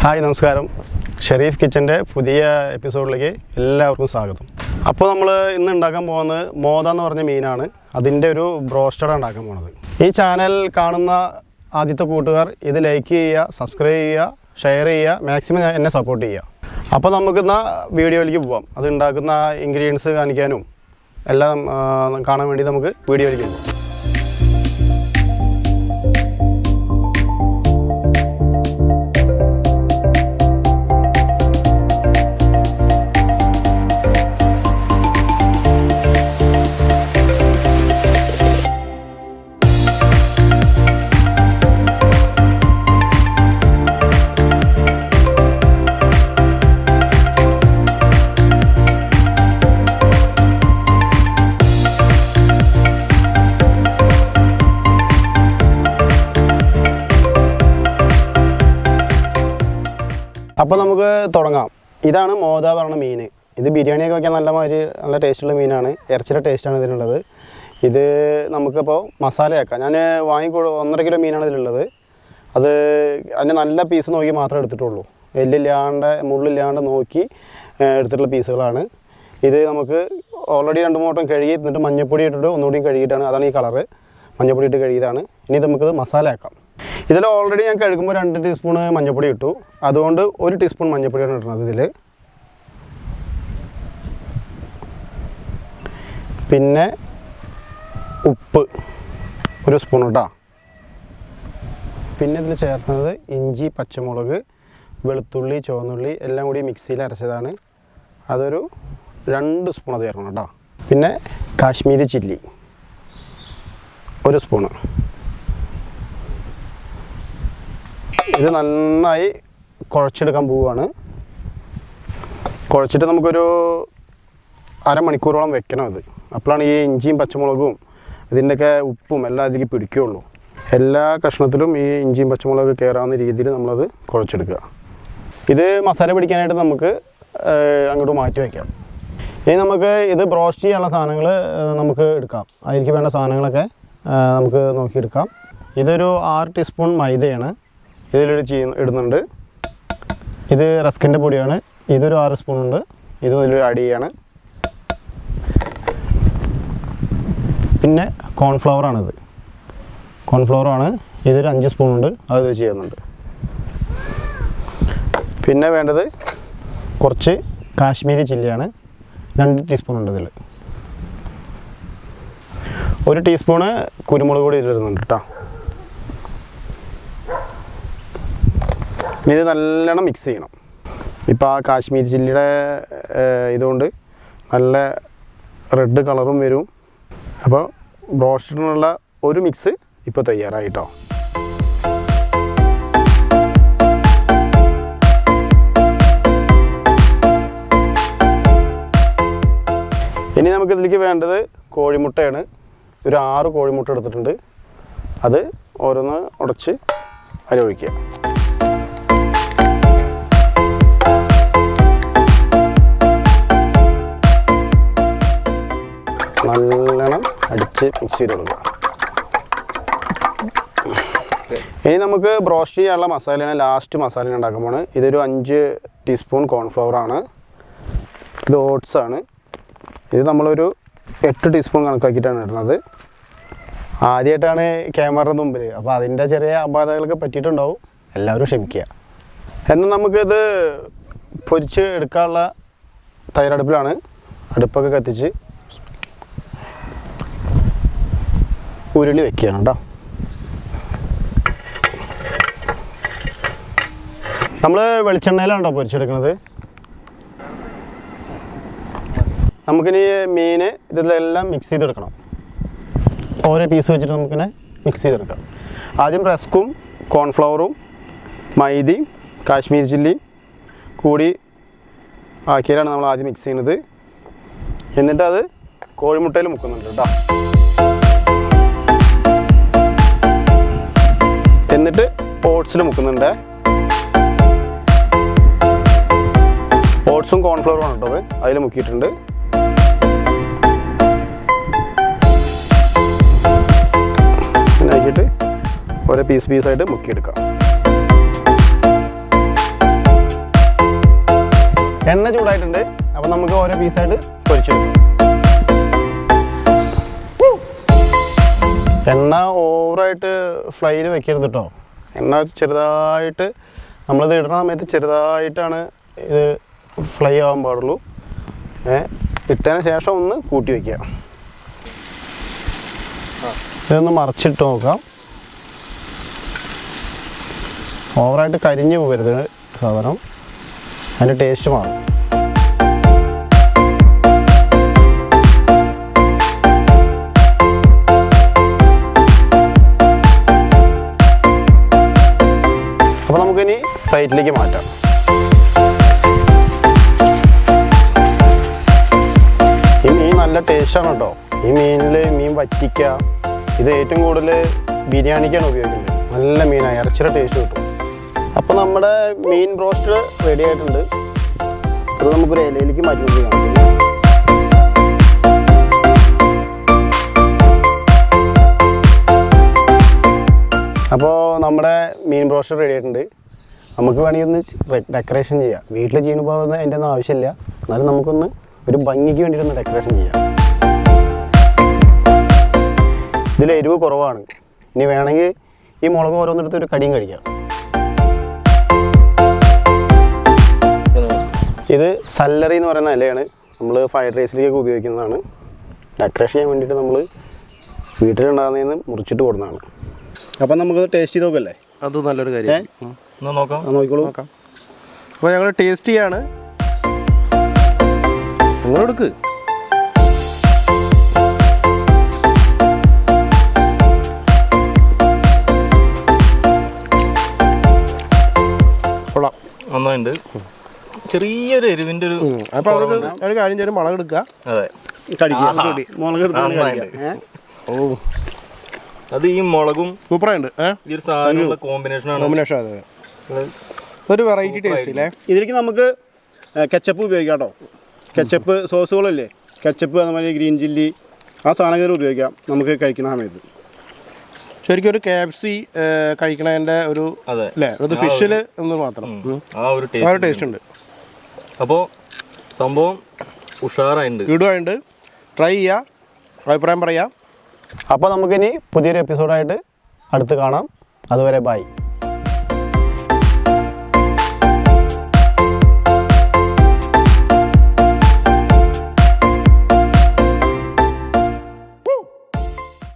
Hi നമസ്കാരം. ഷെരീഫ് കിച്ചൻ്റെ പുതിയ എപ്പിസോഡിലേക്ക് എല്ലാവർക്കും സ്വാഗതം. അപ്പോൾ നമ്മൾ ഇന്ന് ഉണ്ടാക്കാൻ പോകുന്നത് മോദ എന്ന് പറഞ്ഞ മീനാണ്. അതിൻ്റെ ഒരു ബ്രോസ്റ്റഡ് ഉണ്ടാക്കാൻ പോകുന്നത്. ഈ ചാനൽ കാണുന്ന ആദ്യത്തെ കൂട്ടുകാർ ഇത് ലൈക്ക് ചെയ്യുക, സബ്സ്ക്രൈബ് ചെയ്യുക, ഷെയർ ചെയ്യുക, മാക്സിമം എന്നെ സപ്പോർട്ട് ചെയ്യുക. അപ്പോൾ നമുക്കിന്ന് വീഡിയോയിലേക്ക് പോവാം. അത് ഉണ്ടാക്കുന്ന ഇൻഗ്രീഡിയൻസ് കാണിക്കാനും എല്ലാം കാണാൻ വേണ്ടി നമുക്ക് വീഡിയോയിലേക്ക് പോകാം. അപ്പോൾ നമുക്ക് തുടങ്ങാം. ഇതാണ് മോദ പറഞ്ഞ മീൻ. ഇത് ബിരിയാണിയൊക്കെ വയ്ക്കാൻ നല്ല ടേസ്റ്റുള്ള മീനാണ്. ഇറച്ചിയുടെ ടേസ്റ്റാണ് ഇതിനുള്ളത്. ഇത് നമുക്കിപ്പോൾ മസാലയാക്കാം. ഞാൻ 1.5 കിലോ മീനാണ് ഇതിലുള്ളത്. അതിന് നല്ല പീസ് നോക്കി മാത്രമേ എടുത്തിട്ടുള്ളൂ. എല്ലില്ലാണ്ട് മുള്ളില്ലാണ്ട് നോക്കി എടുത്തിട്ടുള്ള പീസുകളാണ്. ഇത് നമുക്ക് ഓൾറെഡി 2-3 വട്ടം കഴുകി എന്നിട്ട് മഞ്ഞൾപ്പൊടി ഇട്ടിട്ട് ഒന്നുകൂടി കഴുകിയിട്ടാണ്. അതാണ് ഈ കളറ്. മഞ്ഞൾപ്പൊടി ഇട്ട് കഴുകിയതാണ്. ഇനി നമുക്കിത് മസാലയാക്കാം. ഇതിൽ ഓൾറെഡി ഞാൻ കഴുകുമ്പോൾ 2 ടീസ്പൂണ് മഞ്ഞൾപ്പൊടി ഇട്ടു. അതുകൊണ്ട് 1 ടീസ്പൂൺ മഞ്ഞൾപ്പൊടിയാണ് ഇടുന്നത് ഇതിൽ. പിന്നെ ഉപ്പ് 1 സ്പൂൺ ഇട്ടാ. പിന്നെ ഇതിൽ ചേർക്കുന്നത് ഇഞ്ചി, പച്ചമുളക്, വെളുത്തുള്ളി, ചുവന്നുള്ളി എല്ലാം കൂടി മിക്സിയിൽ അരച്ചതാണ്. അതൊരു 2 സ്പൂൺ അത് ചേർക്കണം കേട്ടോ. പിന്നെ കാശ്മീരി ചില്ലി 1 സ്പൂണ്. ഇത് നന്നായി കുഴച്ചെടുക്കാൻ പോവുകയാണ്. കുഴച്ചിട്ട് നമുക്കൊരു അരമണിക്കൂറോളം വെക്കണം. ഇത് അപ്പോഴാണ് ഈ ഇഞ്ചിയും പച്ചമുളകും ഇതിൻ്റെയൊക്കെ ഉപ്പും എല്ലാം അതിലേക്ക് പിടിക്കുകയുള്ളൂ. എല്ലാ കഷ്ണത്തിലും ഈ ഇഞ്ചിയും പച്ചമുളക് കയറാവുന്ന രീതിയിൽ നമ്മളത് കുഴച്ചെടുക്കുക. ഇത് മസാല പിടിക്കാനായിട്ട് നമുക്ക് അങ്ങോട്ട് മാറ്റി വയ്ക്കാം. ഇനി നമുക്ക് ഇത് ബ്രോസ്റ്റ് ചെയ്യാനുള്ള സാധനങ്ങൾ നമുക്ക് എടുക്കാം. അതിലേക്ക് വേണ്ട സാധനങ്ങളൊക്കെ നമുക്ക് നോക്കിയെടുക്കാം. ഇതൊരു 6 ടീസ്പൂൺ മൈദയാണ് ഇടുന്നുണ്ട്. ഇത് റസ്കിൻ്റെ പൊടിയാണ്. ഇതൊരു 6 സ്പൂണുണ്ട്. ഇതും ഇതിൽ ആഡ് ചെയ്യാണ്. പിന്നെ കോൺഫ്ലവറാണിത്. കോൺഫ്ലവറാണ്. ഇതൊരു 5 സ്പൂണുണ്ട്. അത് ചെയ്യുന്നുണ്ട്. പിന്നെ വേണ്ടത് കുറച്ച് കാശ്മീരി ചില്ലിയാണ്. 2 ടീസ്പൂണുണ്ട് ഇതിൽ. 1 ടീസ്പൂണ് കുരുമുളക് പൊടി ഇതിലിടുന്നുണ്ട് കേട്ടോ. ഇത് നല്ലോണം മിക്സ് ചെയ്യണം. ഇപ്പോൾ ആ കാശ്മീരി ചില്ലിയുടെ ഇതുകൊണ്ട് നല്ല റെഡ് കളറും വരും. അപ്പോൾ ബ്രോസ്റ്റഡിനുള്ള ഒരു മിക്സ് ഇപ്പോൾ തയ്യാറായിട്ടോ. ഇനി നമുക്കിതിലേക്ക് വേണ്ടത് കോഴിമുട്ടയാണ്. ഒരു 6 കോഴിമുട്ട എടുത്തിട്ടുണ്ട്. അത് ഓരോന്ന് ഉടച്ച് അതിലൊഴിക്കുക. നല്ലോണം അടിച്ച് മിക്സ് ചെയ്ത് കൊടുക്കുക. ഇനി നമുക്ക് ബ്രോസ്റ്റ് ചെയ്യാനുള്ള മസാലയാണ് ലാസ്റ്റ് മസാല ഉണ്ടാക്കാൻ പോകുന്നത്. ഇതൊരു 5 ടീസ്പൂൺ കോൺഫ്ലവറാണ്. ഇത് ഓട്സാണ്. ഇത് നമ്മളൊരു 8 ടീസ്പൂൺ കണക്കാക്കിയിട്ടാണ് ഇടുന്നത്. ആദ്യമായിട്ടാണ് ക്യാമറ മുമ്പിൽ. അപ്പോൾ അതിൻ്റെ ചെറിയ അപാകതകളൊക്കെ പറ്റിയിട്ടുണ്ടാവും. എല്ലാവരും ക്ഷമിക്കുക. എന്നാൽ നമുക്കിത് പൊരിച്ച് എടുക്കാനുള്ള തയ്യാറെടുപ്പിലാണ്. അടുപ്പൊക്കെ കത്തിച്ച് ഉരുളി വെക്കുകയാണ് കേട്ടോ. നമ്മൾ വെളിച്ചെണ്ണയിലാണ് കേട്ടോ പൊരിച്ചെടുക്കുന്നത്. നമുക്കിനി മീൻ ഇതിലെല്ലാം മിക്സ് ചെയ്തെടുക്കണം. ഓരോ പീസ് വെച്ചിട്ട് നമുക്കിനെ മിക്സ് ചെയ്തെടുക്കാം. ആദ്യം റസ്കും കോൺഫ്ലവറും മൈദയും കാശ്മീരി ചില്ലിയും കൂടി ആക്കിയാലാണ് നമ്മൾ ആദ്യം മിക്സ് ചെയ്യുന്നത്. എന്നിട്ട് അത് കോഴിമുട്ടയിൽ മുക്കുന്നുണ്ട് കേട്ടോ. എന്നിട്ട് ഓട്സിൽ മുക്കുന്നുണ്ട്. ഓട്സും കോൺഫ്ലവറുമാണ് കേട്ടോ. അതിൽ മുക്കിയിട്ടുണ്ട്. പിന്നെ ആക്കിയിട്ട് ഓരോ പീസായിട്ട് മുക്കിയെടുക്കാം. എണ്ണ ചൂടായിട്ടുണ്ട്. അപ്പോൾ നമുക്ക് ഓരോ പീസായിട്ട് പൊരിച്ചെടുക്കാം. എണ്ണ ഓവറായിട്ട് ഫ്ലൈയിൽ വെക്കരുത് കേട്ടോ. എണ്ണ ചെറുതായിട്ട് നമ്മളിത് ഇടുന്ന സമയത്ത് ചെറുതായിട്ടാണ് ഇത് ഫ്ലൈ ആവാൻ പാടുള്ളൂ. ഇട്ടതിന് ശേഷം ഒന്ന് കൂട്ടി വയ്ക്കുക. ഇതൊന്ന് മറിച്ചിട്ട് നോക്കാം. ഓവറായിട്ട് കരിഞ്ഞു പോകരുത് സാധനം, അതിൻ്റെ ടേസ്റ്റ് മാറും. അപ്പോൾ നമുക്കിനി പ്ലേറ്റിലേക്ക് മാറ്റാം. ഈ മീൻ നല്ല ടേസ്റ്റാണ് കേട്ടോ. ഈ മീനിൽ മീൻ വറ്റിക്കുക, ഇത് ഏറ്റവും കൂടുതൽ ബിരിയാണിക്കാണ് ഉപയോഗിക്കുന്നത്. നല്ല മീനാണ്, ഇറച്ചിയുടെ ടേസ്റ്റ് കിട്ടും. അപ്പോൾ നമ്മുടെ മീൻ ബ്രോസ്റ്റ് റെഡി ആയിട്ടുണ്ട്. അത് നമുക്കൊരു ഇലയിലേക്ക് മാറ്റി കൊടുക്കാം. അപ്പോൾ നമ്മുടെ മീൻ ബ്രോസ്റ്റ് റെഡി ആയിട്ടുണ്ട്. നമുക്ക് വേണമെങ്കിൽ ഒന്ന് ഡെക്കറേഷൻ ചെയ്യാം. വീട്ടിൽ ചെയ്യുമ്പോൾ അതിൻ്റെ ഒന്നും ആവശ്യമില്ല, എന്നാലും നമുക്കൊന്ന് ഒരു ഭംഗിക്ക് വേണ്ടിയിട്ടൊന്ന് ഡെക്കറേഷൻ ചെയ്യാം. ഇതിൽ എരിവ് കുറവാണ്. ഇനി വേണമെങ്കിൽ ഈ മുളക് ഓരോന്നെടുത്ത് ഒരു കടിയും കഴിക്കാം. ഇത് സല്ലറി എന്ന് പറയുന്ന ഇലയാണ്. നമ്മൾ ഫ്രൈഡ് റൈസിലേക്കൊക്കെ ഉപയോഗിക്കുന്നതാണ്. ഡെക്കറേഷൻ ചെയ്യാൻ വേണ്ടിയിട്ട് നമ്മൾ വീട്ടിലുണ്ടാകുന്നതിന് മുറിച്ചിട്ട് കൊടുക്കുന്നതാണ്. അപ്പം നമുക്ക് ടേസ്റ്റ് ചെയ്ത് നോക്കല്ലേ? അത് നല്ലൊരു കാര്യം. നോക്കാം, നോക്കിക്കോളൂ. നോക്കാം. അപ്പോൾ ഞങ്ങൾ ടേസ്റ്റ് ചെയ്യാണ്. നിങ്ങളെടുക്ക്. കൊള്ളാം, നന്നായിട്ടുണ്ട്. ചെറിയൊരു എരിവിൻ്റെ ഒരു അപ്പോൾ അതൊരു ഒരു കാര്യം ചെയ്യും, മുളക് എടുക്കുക. അതെ, ഓ അത് ഈ മുളകും സൂപ്പറായിട്ടുണ്ട്. ഈ ഒരു സാധനമുള്ള കോമ്പിനേഷനാണ്. അതെ. ഒരു വെറൈറ്റി ടേസ്റ്റ് ഇല്ലേ? ഇതിലേക്ക് നമുക്ക് കെച്ചപ്പ് ഉപയോഗിക്കാം കേട്ടോ. കെച്ചപ്പ് സോസുകളില്ലേ, കെച്ചപ്പ് അതുപോലെ ഗ്രീൻ ചില്ലി, ആ സാധനങ്ങൾ ഉപയോഗിക്കാം നമുക്ക് കഴിക്കുന്ന സമയത്ത്. ശരിക്കും ഒരു KFC കഴിക്കണതിൻ്റെ ഒരു അല്ലേ, അത് ഫിഷിൽ എന്ന് മാത്രം ആ ഒരു ടേസ്റ്റ് ഉണ്ട്. അപ്പോൾ സംഭവം ഉഷാറായിട്ടുണ്ട്, ഇടുവായിട്ടുണ്ട്. ട്രൈ ചെയ്യുക, അഭിപ്രായം പറയാം. അപ്പോൾ നമുക്കിനി പുതിയൊരു എപ്പിസോഡായിട്ട് അടുത്ത് കാണാം. അതുവരെ ബൈ.